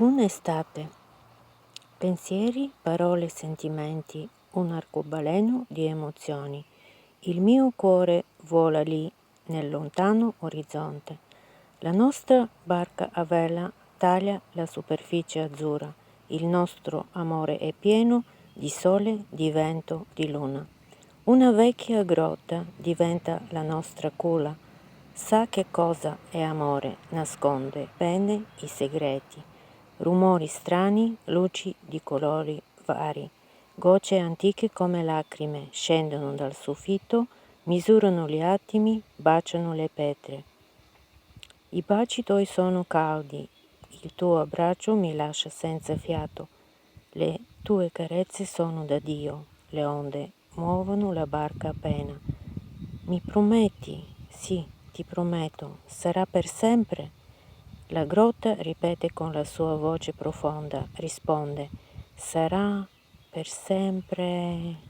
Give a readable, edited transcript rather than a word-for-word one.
Un'estate. Pensieri, parole, sentimenti, un arcobaleno di emozioni. Il mio cuore vola lì nel lontano orizzonte. La nostra barca a vela taglia la superficie azzurra. Il nostro amore è pieno di sole, di vento, di luna. Una vecchia grotta diventa la nostra culla. Sa che cosa è amore, nasconde bene i segreti. Rumori strani, luci di colori vari, gocce antiche come lacrime scendono dal soffitto, misurano gli attimi, baciano le pietre. I baci tuoi sono caldi, il tuo abbraccio mi lascia senza fiato, le tue carezze sono da Dio, le onde muovono la barca appena. Mi prometti? Sì, ti prometto, sarà per sempre? La grotta ripete con la sua voce profonda, risponde, sarà per sempre.